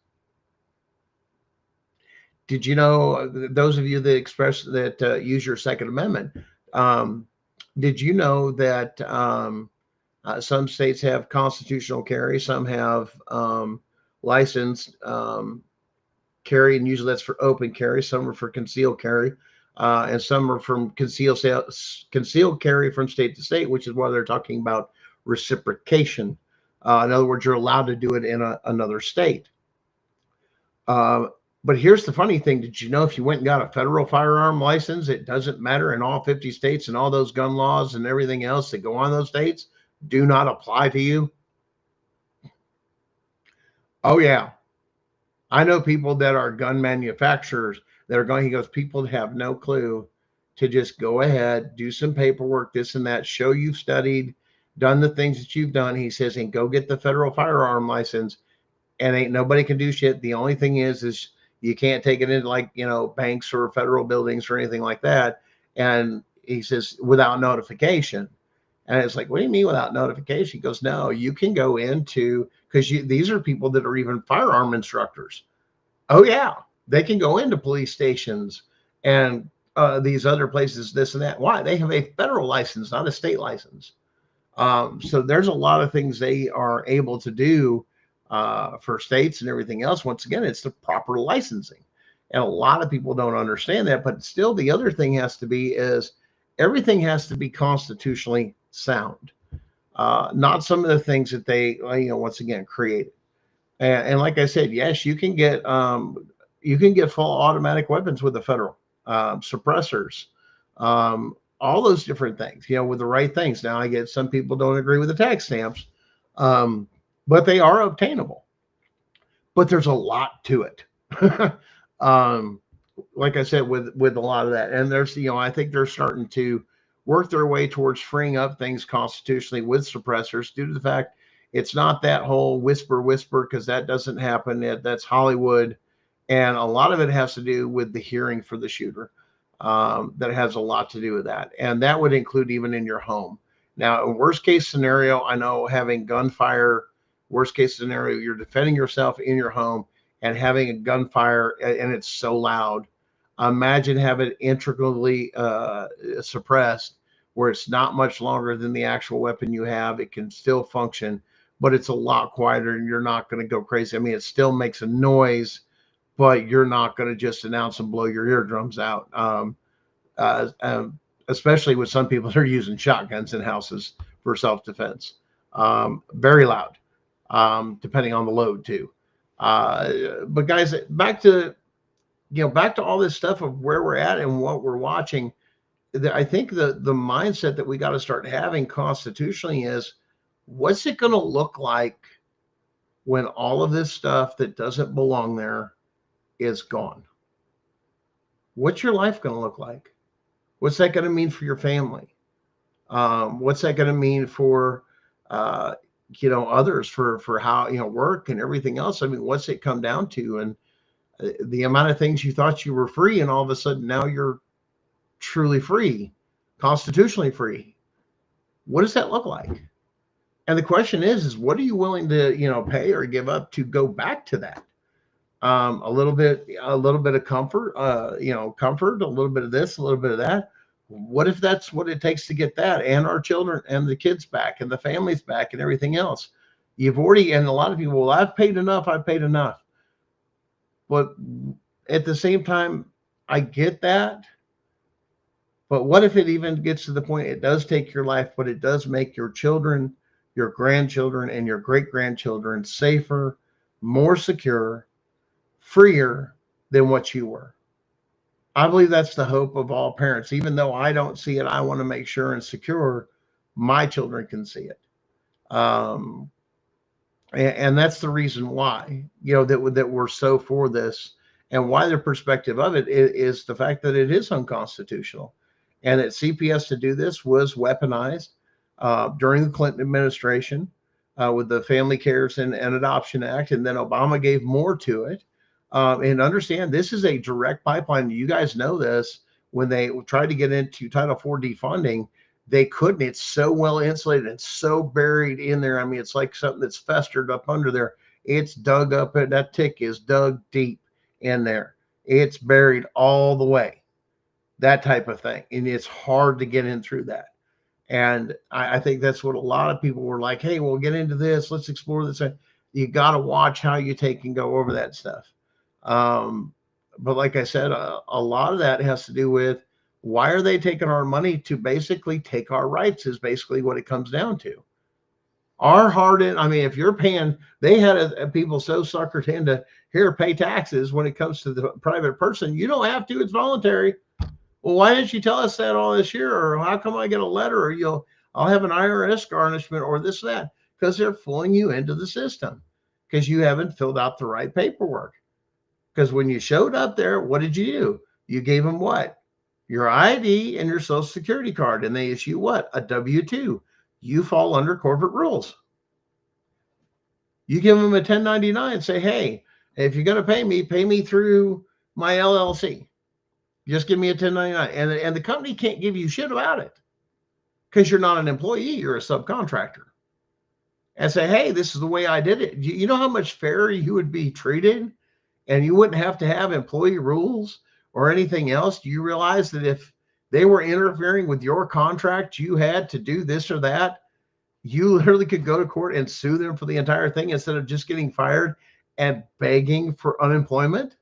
D: Did you know, those of you that use your Second Amendment, did you know that some states have constitutional carry, some have licensed carry, and usually that's for open carry, some are for concealed carry, and some are from concealed carry from state to state, which is why they're talking about reciprocation. In other words, you're allowed to do it in another state. But here's the funny thing. Did you know if you went and got a federal firearm license, it doesn't matter in all 50 states, and all those gun laws and everything else that go on those states do not apply to you? Oh, yeah. I know people that are gun manufacturers that are going, he goes, people have no clue to just go ahead, do some paperwork, this and that, show you've studied, done the things that you've done. He says, and go get the federal firearm license, and ain't nobody can do shit. The only thing is you can't take it into like, banks or federal buildings or anything like that. And he says, without notification. And it's like, what do you mean without notification? He goes, no, you can go into, because these are people that are even firearm instructors. Oh, yeah. They can go into police stations and these other places, this and that. Why? They have a federal license, not a state license. So there's a lot of things they are able to do for states and everything else. Once again, it's the proper licensing. And a lot of people don't understand that. But still, the other thing has to be is everything has to be constitutionally sound. Not some of the things that they, once again, created. And like I said, yes, you can get full automatic weapons with the federal suppressors, all those different things, with the right things. Now, I get some people don't agree with the tax stamps, but they are obtainable. But there's a lot to it. Like I said, with a lot of that, and there's, I think they're starting to work their way towards freeing up things constitutionally with suppressors due to the fact it's not that whole whisper, because that doesn't happen. That's Hollywood. And a lot of it has to do with the hearing for the shooter. That has a lot to do with that. And that would include even in your home. Now, in worst case scenario, I know having gunfire, worst case scenario, you're defending yourself in your home and having a gunfire and it's so loud. Imagine having it intricately suppressed where it's not much longer than the actual weapon you have. It can still function, but it's a lot quieter and you're not going to go crazy. I mean, it still makes a noise, but you're not going to just announce and blow your eardrums out. Especially with some people that are using shotguns in houses for self-defense. Very loud. depending on the load too. But guys, back to all this stuff of where we're at and what we're watching. I think the mindset that we got to start having constitutionally is, what's it going to look like when all of this stuff that doesn't belong there is gone? What's your life going to look like? What's that going to mean for your family? What's that going to mean for others, for how work and everything else? I mean, what's it come down to? And the amount of things you thought you were free, and all of a sudden now you're truly free, constitutionally free. What does that look like? And the question is what are you willing to pay or give up to go back to that? A little bit of comfort, comfort, a little bit of this, a little bit of that. What if that's what it takes to get that and our children and the kids back and the families back and everything else? You've already, and a lot of people, well, I've paid enough. But at the same time, I get that. But what if it even gets to the point it does take your life, but it does make your children, your grandchildren, and your great-grandchildren safer, more secure, freer than what you were? I believe that's the hope of all parents. Even though I don't see it, I want to make sure and secure my children can see it. And that's the reason why, that we're so for this, and why their perspective of it is the fact that it is unconstitutional, and that CPS to do this was weaponized during the Clinton administration with the Family Cares and Adoption Act, and then Obama gave more to it. And understand, this is a direct pipeline. You guys know this. When they tried to get into Title IV defunding, they couldn't. It's so well insulated and so buried in there. I mean, it's like something that's festered up under there. It's dug up, and that tick is dug deep in there. It's buried all the way, that type of thing. And it's hard to get in through that. And I think that's what a lot of people were like, hey, we'll get into this. Let's explore this. You got to watch how you take and go over that stuff. But like I said, a lot of that has to do with, why are they taking our money to basically take our rights, is basically what it comes down to. Our I mean, if you're paying, they had people so suckered into, here, pay taxes when it comes to the private person. You don't have to, it's voluntary. Well, why didn't you tell us that all this year? Or how come I get a letter, or I'll have an IRS garnishment, or this, that? Because they're fooling you into the system, because you haven't filled out the right paperwork. Because when you showed up there, what did you do? You gave them what? Your ID and your social security card, and they issue what? A W-2. You fall under corporate rules. You give them a 1099, say, hey, if you're going to pay me through my LLC. Just give me a 1099. And the company can't give you shit about it, because you're not an employee, you're a subcontractor. And say, hey, this is the way I did it. You know how much fairer you would be treated, and you wouldn't have to have employee rules or anything else? Do you realize that if they were interfering with your contract, you had to do this or that? You literally could go to court and sue them for the entire thing, instead of just getting fired and begging for unemployment.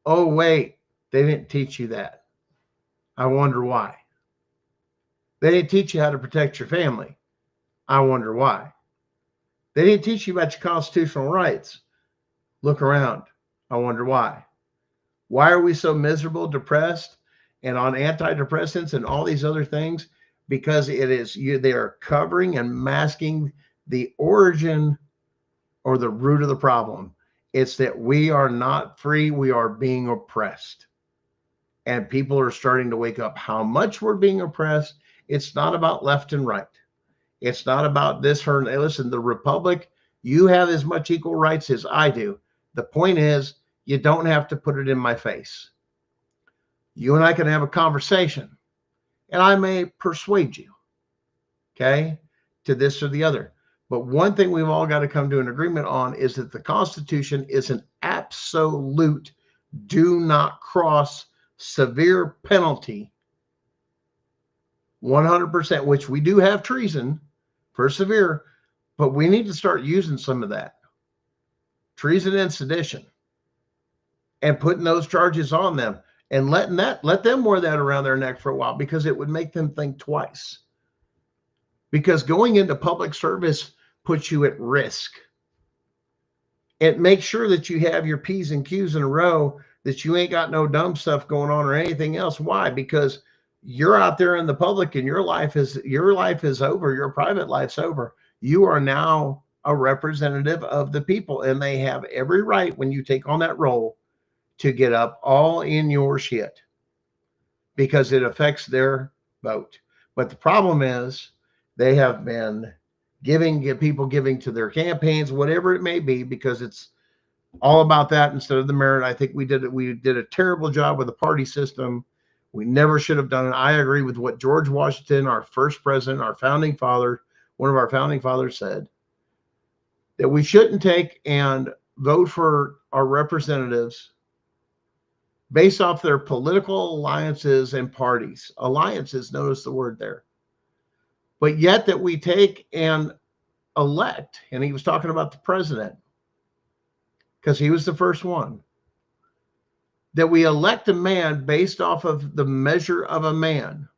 D: Oh, wait, they didn't teach you that. I wonder why. They didn't teach you how to protect your family. I wonder why. They didn't teach you about your constitutional rights. Look around. I wonder why. Why are we so miserable, depressed, and on antidepressants and all these other things? Because they are covering and masking the origin or the root of the problem. It's that we are not free. We are being oppressed. And people are starting to wake up how much we're being oppressed. It's not about left and right. It's not about this, her. Listen, the Republic, you have as much equal rights as I do. The point is, you don't have to put it in my face. You and I can have a conversation, and I may persuade you, okay, to this or the other. But one thing we've all got to come to an agreement on is that the Constitution is an absolute do not cross, severe penalty, 100%, which we do have treason for severe, but we need to start using some of that. Treason and sedition. And putting those charges on them, and let them wear that around their neck for a while, because it would make them think twice. Because going into public service puts you at risk. It makes sure that you have your P's and Q's in a row, that you ain't got no dumb stuff going on or anything else. Why? Because you're out there in the public and your life is over. Your private life's over. You are now a representative of the people, and they have every right when you take on that role to get up all in your shit because it affects their vote. But the problem is they have been people giving to their campaigns, whatever it may be, because it's all about that instead of the merit. I think we did a terrible job with the party system. We never should have done it. I agree with what George Washington, our first president, our founding father, one of our founding fathers said, that we shouldn't take and vote for our representatives based off their political alliances and parties. Alliances, notice the word there. But yet that we take and elect, and he was talking about the president, because he was the first one, that we elect a man based off of the measure of a man.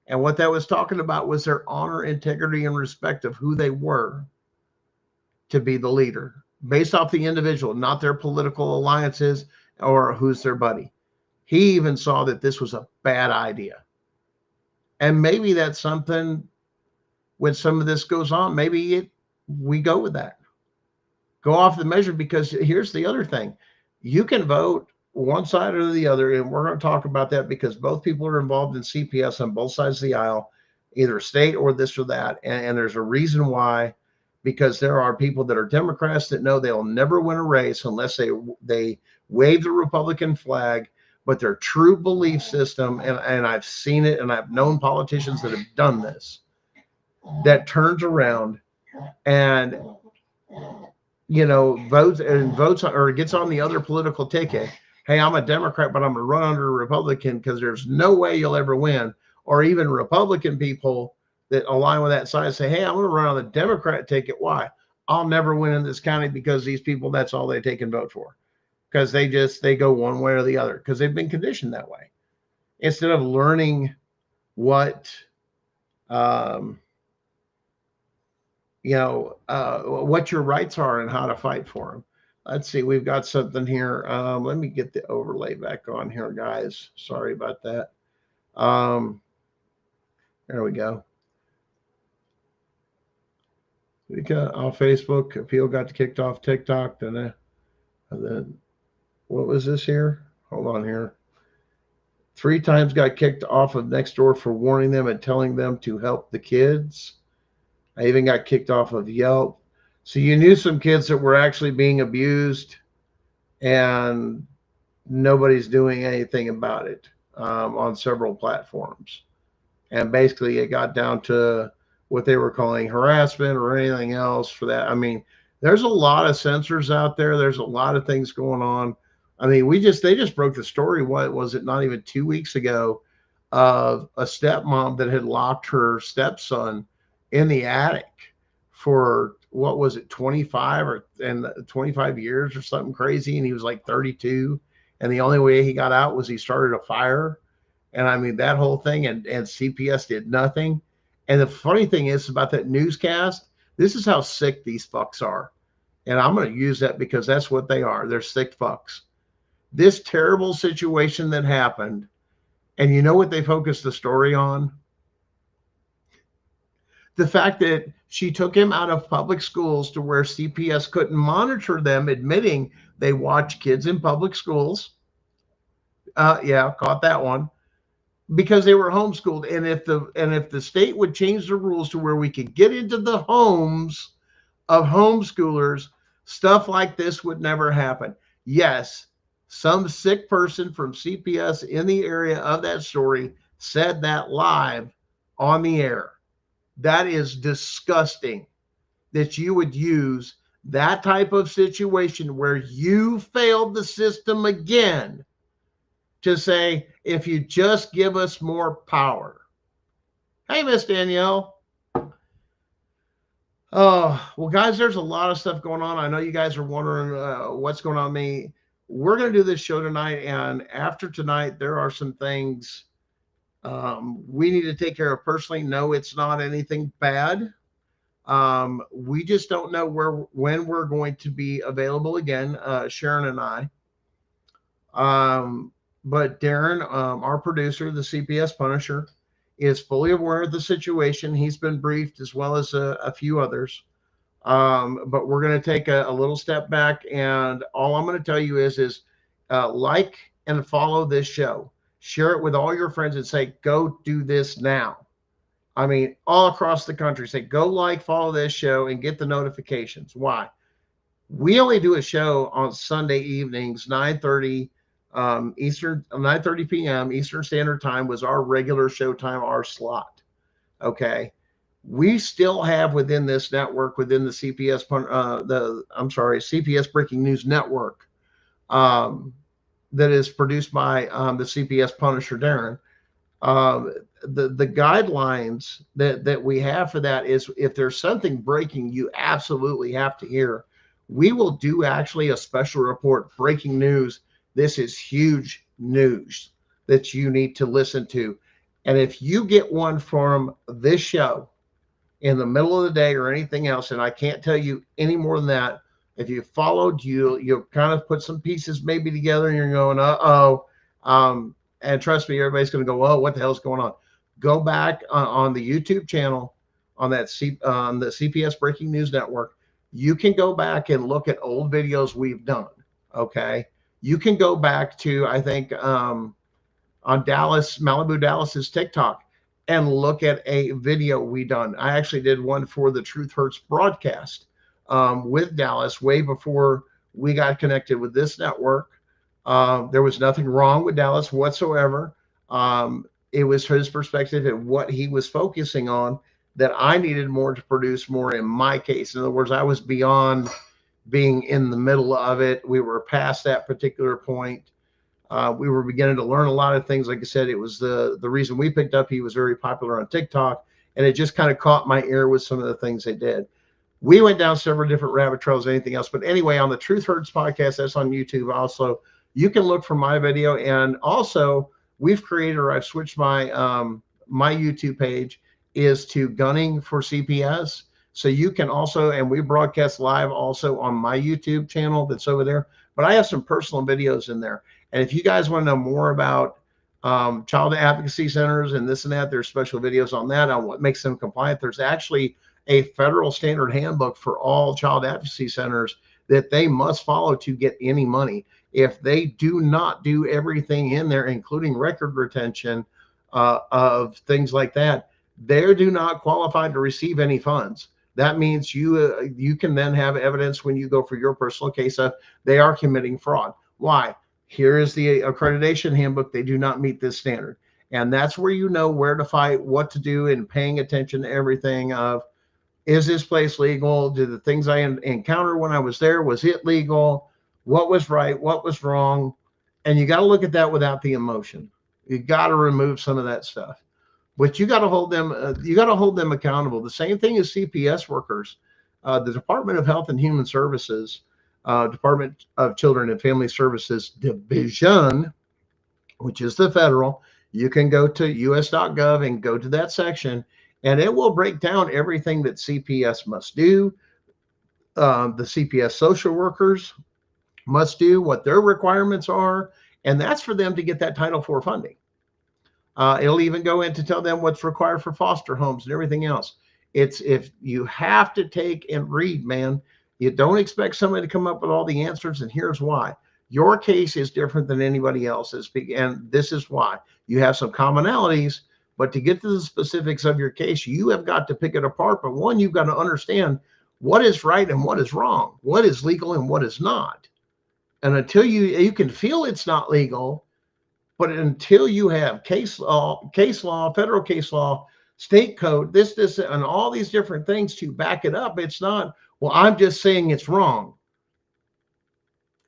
D: And what that was talking about was their honor, integrity, and respect of who they were to be the leader, based off the individual, not their political alliances or who's their buddy. He even saw that this was a bad idea. And maybe that's something, when some of this goes on, we go with that. Go off the measure, because here's the other thing. You can vote one side or the other, and we're going to talk about that because both people are involved in CPS on both sides of the aisle, either state or this or that. And there's a reason why, because there are people that are Democrats that know they'll never win a race unless they wave the Republican flag, but their true belief system, and I've seen it, and I've known politicians that have done this, that turns around and votes or gets on the other political ticket. Hey, I'm a Democrat, but I'm going to run under a Republican because there's no way you'll ever win. Or even Republican people that align with that side say, hey, I'm going to run on the Democrat ticket. Why? I'll never win in this county because these people, that's all they take and vote for. Because they go one way or the other because they've been conditioned that way. Instead of learning what your rights are and how to fight for them. Let's see, we've got something here. Let me get the overlay back on here, guys. Sorry about that. There we go. We got off Facebook. Appeal got kicked off TikTok. And then what was this here? Hold on here. 3 times got kicked off of Nextdoor for warning them and telling them to help the kids. I even got kicked off of Yelp. So you knew some kids that were actually being abused, and nobody's doing anything about it on several platforms. And basically it got down to what they were calling harassment or anything else for that. I mean, there's a lot of censors out there. There's a lot of things going on. I mean, they just broke the story. What was it? Not even 2 weeks ago, of a stepmom that had locked her stepson in the attic for, what was it, 25 years or something crazy. And he was like 32. And the only way he got out was he started a fire. And I mean, that whole thing, and CPS did nothing. And the funny thing is about that newscast, this is how sick these fucks are. And I'm going to use that because that's what they are. They're sick fucks. This terrible situation that happened, and you know what they focused the story on? The fact that she took him out of public schools to where CPS couldn't monitor them, admitting they watch kids in public schools. Yeah, caught that one. Because they were homeschooled. And if the state would change the rules to where we could get into the homes of homeschoolers, stuff like this would never happen. Yes, some sick person from CPS in the area of that story said that live on the air. That is disgusting that you would use that type of situation where you failed the system again to say, if you just give us more power. Hey, Miss Danielle. Oh, well, guys, there's a lot of stuff going on. I know you guys are wondering what's going on with me. We're going to do this show tonight, and after tonight, there are some things we need to take care of personally. No, it's not anything bad. We just don't know when we're going to be available again, Sharon and I. But Darren, our producer, the CPS Punisher, is fully aware of the situation. He's been briefed, as well as a few others. But we're going to take a little step back, and all I'm going to tell you is like and follow this show. Share it with all your friends and say, go do this now. I mean, all across the country, say, go like, follow this show, and get the notifications. Why? We only do a show on Sunday evenings, 9:30 Eastern, 9:30 p.m. Eastern Standard Time was our regular show time, our slot. Okay. We still have within this network, within the CPS, CPS Breaking News Network, that is produced by the CPS Punisher Darren. The guidelines that we have for that is, if there's something breaking you absolutely have to hear, we will do actually a special report, breaking news. This is huge news that you need to listen to. And if you get one from this show in the middle of the day or anything else, and I can't tell you any more than that, if you followed, you'll kind of put some pieces maybe together, and you're going, and trust me, everybody's going to go, oh, what the hell's going on? Go back on the YouTube channel on that on the CPS Breaking News Network. You can go back and look at old videos we've done. Okay, you can go back to, I think, on Malibu Dallas's TikTok, and look at a video we done. I actually did one for the Truth Hurts broadcast with Dallas way before we got connected with this network. There was nothing wrong with Dallas whatsoever. It was his perspective and what he was focusing on that I needed more to produce more in my case. In other words, I was beyond being in the middle of it. We were past that particular point. We were beginning to learn a lot of things. Like I said, it was the reason we picked up. He was very popular on TikTok, and it just kind of caught my ear with some of the things they did. We went down several different rabbit trails, anything else. But anyway, on the Truth Hurts podcast, that's on YouTube also. You can look for my video, and also we've created, or I've switched my my YouTube page is to Gunning for CPS. So you can also, and we broadcast live also on my YouTube channel that's over there. But I have some personal videos in there. And if you guys want to know more about child advocacy centers and this and that, there's special videos on that, on what makes them compliant. There's actually a federal standard handbook for all child advocacy centers that they must follow to get any money. If they do not do everything in there, including record retention of things like that, they do not qualify to receive any funds. That means you can then have evidence when you go for your personal case of they are committing fraud. Why? Here is the accreditation handbook. They do not meet this standard. And that's where you know where to fight, what to do, and paying attention to everything of, is this place legal? Do the things I encountered when I was there, was it legal? What was right? What was wrong? And you got to look at that without the emotion. You got to remove some of that stuff. But you got to hold them. You got to hold them accountable. The same thing as CPS workers. The Department of Health and Human Services, Department of Children and Family Services Division, which is the federal. You can go to us.gov and go to that section, and it will break down everything that CPS must do. The CPS social workers must do, what their requirements are, and that's for them to get that Title IV funding. It'll even go in to tell them what's required for foster homes and everything else. It's, if you have to take and read, man, you don't expect somebody to come up with all the answers, and here's why. Your case is different than anybody else's, and this is why. You have some commonalities, but to get to the specifics of your case, you have got to pick it apart. But one, you've got to understand what is right and what is wrong, what is legal and what is not. And until you can feel it's not legal, but until you have case law, federal case law, state code, this, and all these different things to back it up, it's not, well, I'm just saying it's wrong.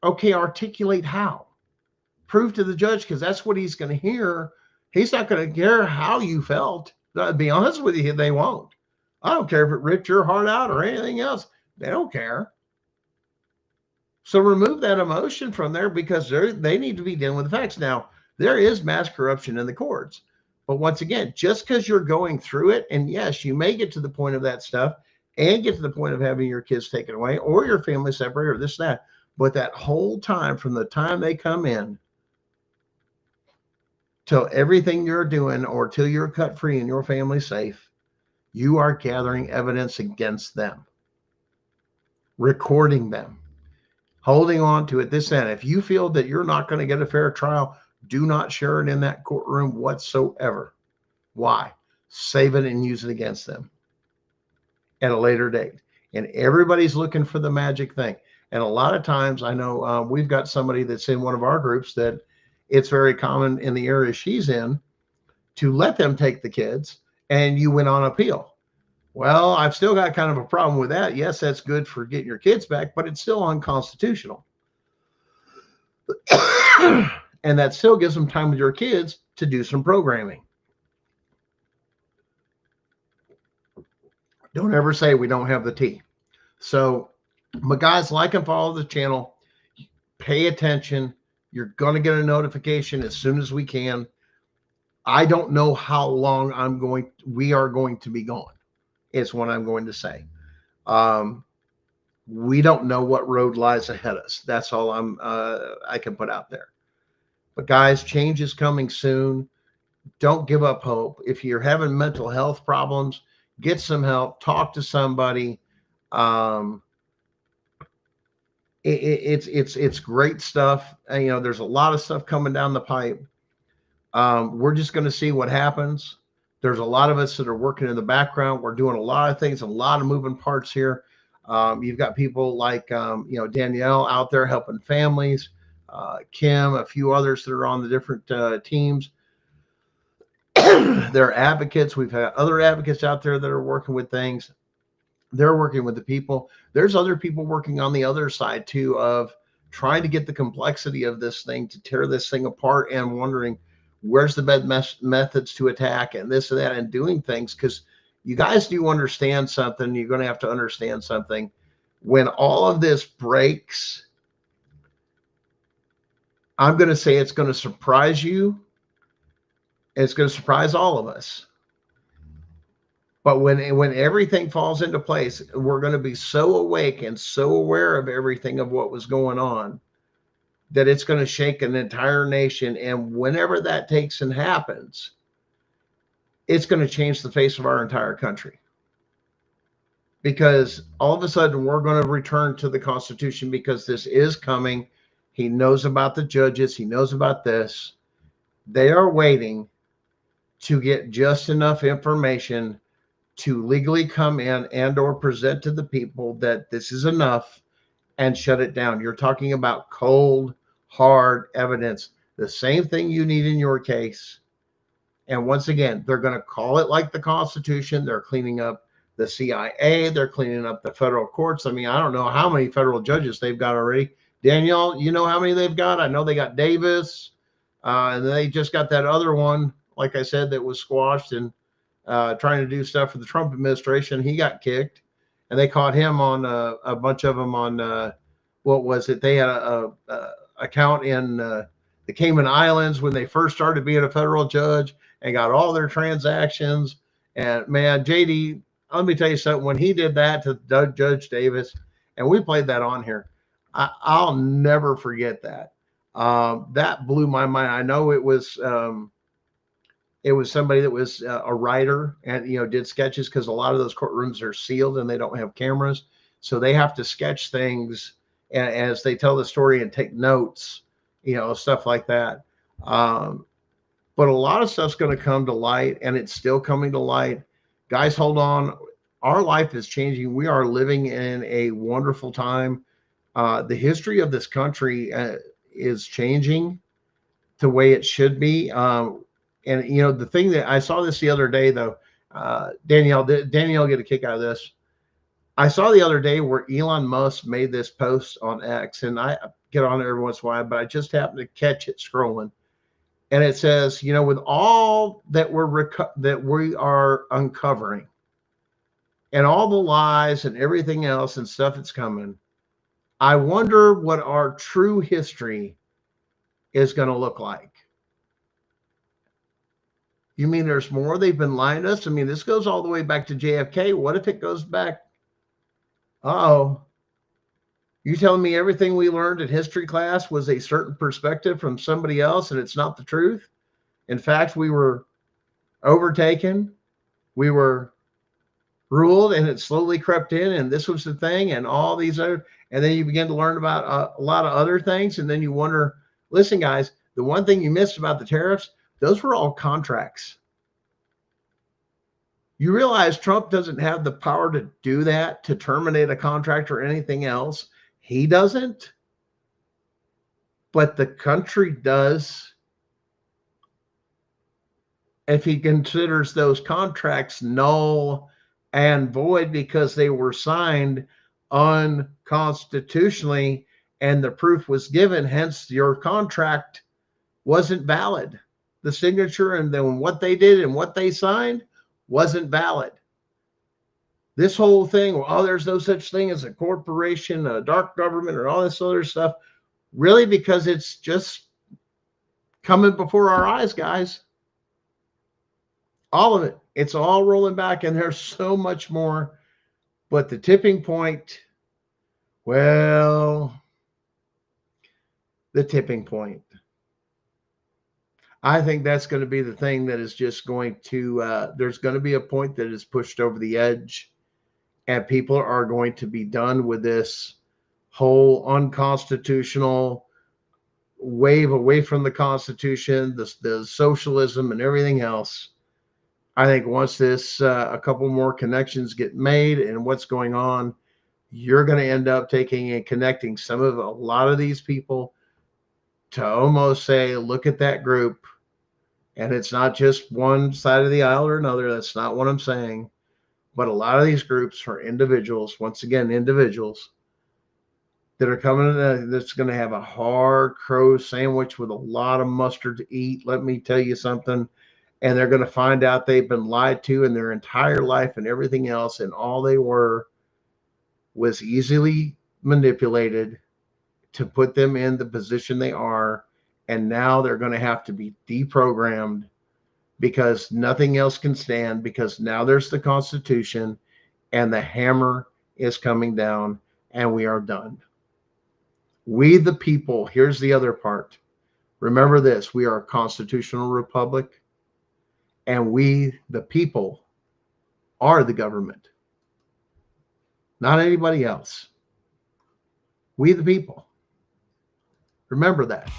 D: Okay, articulate how. Prove to the judge, because that's what he's going to hear. He's not going to care how you felt. To be honest with you, they won't. I don't care if it ripped your heart out or anything else. They don't care. So remove that emotion from there, because they need to be dealing with the facts. Now, there is mass corruption in the courts. But once again, just because you're going through it, and yes, you may get to the point of that stuff, and get to the point of having your kids taken away or your family separated or this, that. But that whole time, from the time they come in till everything you're doing or till you're cut free and your family's safe, you are gathering evidence against them, recording them, holding on to it, this and that. If you feel that you're not going to get a fair trial, do not share it in that courtroom whatsoever. Why? Save it and use it against them at a later date. And everybody's looking for the magic thing. And a lot of times, I know we've got somebody that's in one of our groups that it's very common in the area she's in to let them take the kids, and you went on appeal. Well, I've still got kind of a problem with that. Yes, that's good for getting your kids back, but it's still unconstitutional. And that still gives them time with your kids to do some programming. Don't ever say we don't have the tea. So, my guys, like and follow the channel. Pay attention. You're going to get a notification as soon as we can. I don't know how long we are going to be gone. Is what I'm going to say. We don't know what road lies ahead of us. That's all I can put out there. But guys, change is coming soon. Don't give up hope. If you're having mental health problems, get some help. Talk to somebody. It's great stuff. And, there's a lot of stuff coming down the pipe. We're just going to see what happens. There's a lot of us that are working in the background. We're doing a lot of things, a lot of moving parts here. You've got people like, Danielle out there helping families, Kim, a few others that are on the different teams. They're advocates. We've had other advocates out there that are working with things. They're working with the people. There's other people working on the other side too, of trying to get the complexity of this thing, to tear this thing apart, and wondering where's the best methods to attack and this and that, and doing things. Because you guys do understand something. You're going to have to understand something. When all of this breaks, I'm going to say it's going to surprise you. It's going to surprise all of us. But when everything falls into place, we're going to be so awake and so aware of everything of what was going on that it's going to shake an entire nation. And whenever that takes and happens, it's going to change the face of our entire country. Because all of a sudden we're going to return to the Constitution, because this is coming. He knows about the judges. He knows about this. They are waiting to get just enough information to legally come in and or present to the people that this is enough and shut it down. You're talking about cold, hard evidence, the same thing you need in your case. And once again, they're going to call it like the Constitution. They're cleaning up the CIA. They're cleaning up the federal courts. I mean, I don't know how many federal judges they've got already. Danielle, you know how many they've got? I know they got Davis, and they just got that other one, like I said, that was squashed and trying to do stuff for the Trump administration. He got kicked, and they caught him on a bunch of them on what was it? They had a account in the Cayman Islands when they first started being a federal judge, and got all their transactions. And man, JD, let me tell you something. When he did that to Judge Davis, and we played that on here, I'll never forget that. That blew my mind. I know it was somebody that was a writer and, did sketches, because a lot of those courtrooms are sealed and they don't have cameras. So they have to sketch things as they tell the story and take notes, stuff like that. But a lot of stuff's going to come to light, and it's still coming to light. Guys, hold on. Our life is changing. We are living in a wonderful time. The history of this country is changing the way it should be. And, the thing that I saw this the other day, though, Danielle get a kick out of this. I saw the other day where Elon Musk made this post on X, and I get on it every once in a while, but I just happened to catch it scrolling. And it says, with all that we are uncovering, and all the lies and everything else and stuff that's coming, I wonder what our true history is going to look like. You mean there's more? They've been lying to us? I mean, this goes all the way back to JFK. What if it goes back Uh-oh. You telling me everything we learned in history class was a certain perspective from somebody else and it's not the truth? In fact, we were overtaken, we were ruled, and it slowly crept in, and this was the thing, and all these other, and then you begin to learn about a lot of other things, and then you wonder, listen, guys, the one thing you missed about the tariffs, those were all contracts. You realize Trump doesn't have the power to do that, to terminate a contract or anything else. He doesn't, but the country does. If he considers those contracts null and void because they were signed unconstitutionally and the proof was given, hence your contract wasn't valid. The signature and then what they did and what they signed wasn't valid. This whole thing, oh, there's no such thing as a corporation, a dark government, or all this other stuff, really, because it's just coming before our eyes, guys. All of it. It's all rolling back, and there's so much more. But the tipping point, well, the tipping point. I think that's going to be the thing that is just going to, there's going to be a point that is pushed over the edge, and people are going to be done with this whole unconstitutional wave away from the Constitution, the socialism and everything else. I think once this, a couple more connections get made and what's going on, you're going to end up taking and connecting a lot of these people to almost say, look at that group. And it's not just one side of the aisle or another. That's not what I'm saying. But a lot of these groups are individuals, once again, individuals that are coming, that's going to have a hard crow sandwich with a lot of mustard to eat. Let me tell you something. And they're going to find out they've been lied to in their entire life and everything else. And all they were was easily manipulated to put them in the position they are. And now they're going to have to be deprogrammed because nothing else can stand, because now there's the Constitution and the hammer is coming down and we are done. We, the people, here's the other part. Remember this, we are a constitutional republic. And we, the people, are the government, not anybody else. We, the people. Remember that.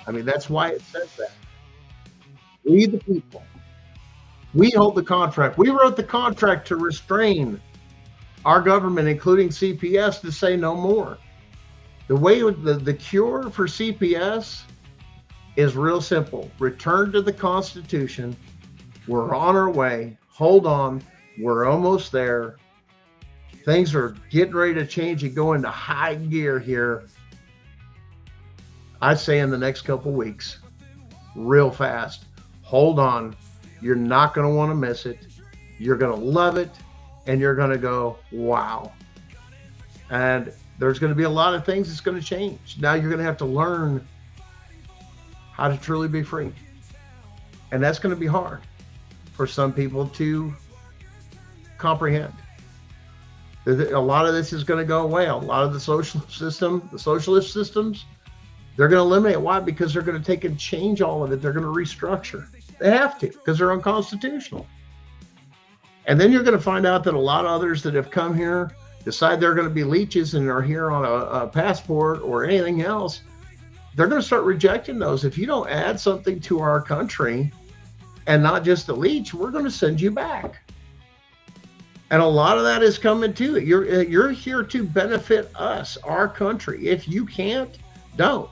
D: I mean, that's why it says that. We, the people. We hold the contract. We wrote the contract to restrain our government, including CPS, to say no more. The way the cure for CPS is real simple. Return to the Constitution. We're on our way. Hold on. We're almost there. Things are getting ready to change and go into high gear here. I'd say in the next couple weeks, real fast. Hold on. You're not going to want to miss it. You're going to love it. And you're going to go, wow. And there's going to be a lot of things that's going to change. Now you're going to have to learn how to truly be free. And that's going to be hard for some people to comprehend. A lot of this is going to go away. A lot of the socialist systems, they're going to eliminate. Why? Because they're going to take and change all of it. They're going to restructure. They have to, because they're unconstitutional. And then you're going to find out that a lot of others that have come here decide they're going to be leeches and are here on a passport or anything else. They're going to start rejecting those. If you don't add something to our country and not just a leech, we're going to send you back. And a lot of that is coming too. You're here to benefit us, our country. If you can't, don't.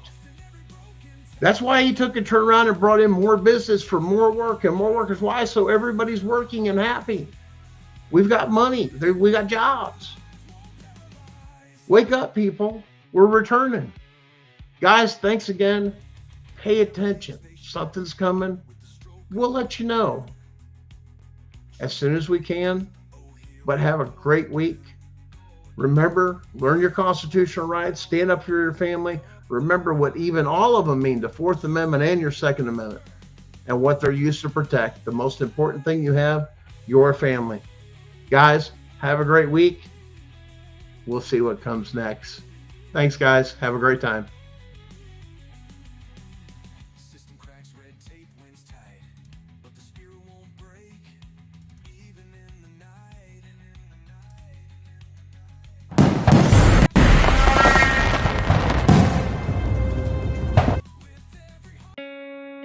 D: That's why he took and turned around and brought in more business for more work and more workers. Why? So everybody's working and happy. We've got money. We got jobs. Wake up, people. We're returning. Guys, thanks again. Pay attention. Something's coming. We'll let you know as soon as we can. But have a great week. Remember, learn your constitutional rights. Stand up for your family. Remember what even all of them mean, the Fourth Amendment and your Second Amendment, and what they're used to protect. The most important thing you have, your family. Guys, have a great week. we'll see what comes next. Thanks, guys. Have a great time.
A: System cracks, red tape wins tight, but the spirit won't break, even in the night.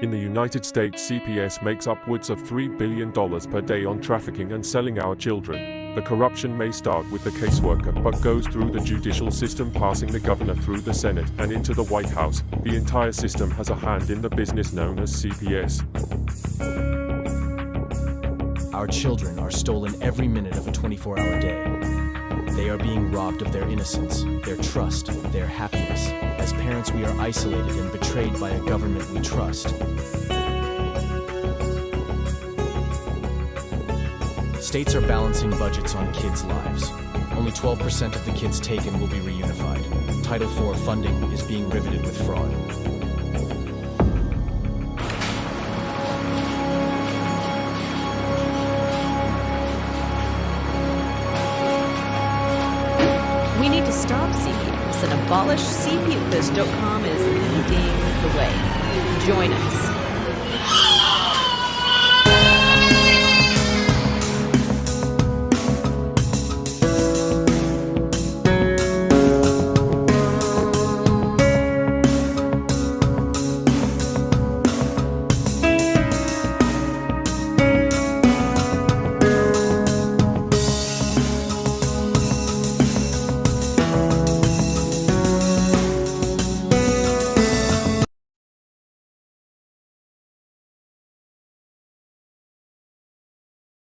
G: In the United States, CPS makes upwards of $3 billion per day on trafficking and selling our children. The corruption may start with the caseworker, but goes through the judicial system, passing the governor through the Senate and into the White House. The entire system has a hand in the business known as CPS.
H: Our children are stolen every minute of a 24-hour day. They are being robbed of their innocence, their trust, their happiness. As parents, we are isolated and betrayed by a government we trust. States are balancing budgets on kids' lives. Only 12% of the kids taken will be reunified. Title IV funding is being riveted with fraud.
I: We need to stop CPS and abolish CPS.com is leading the way. Join us.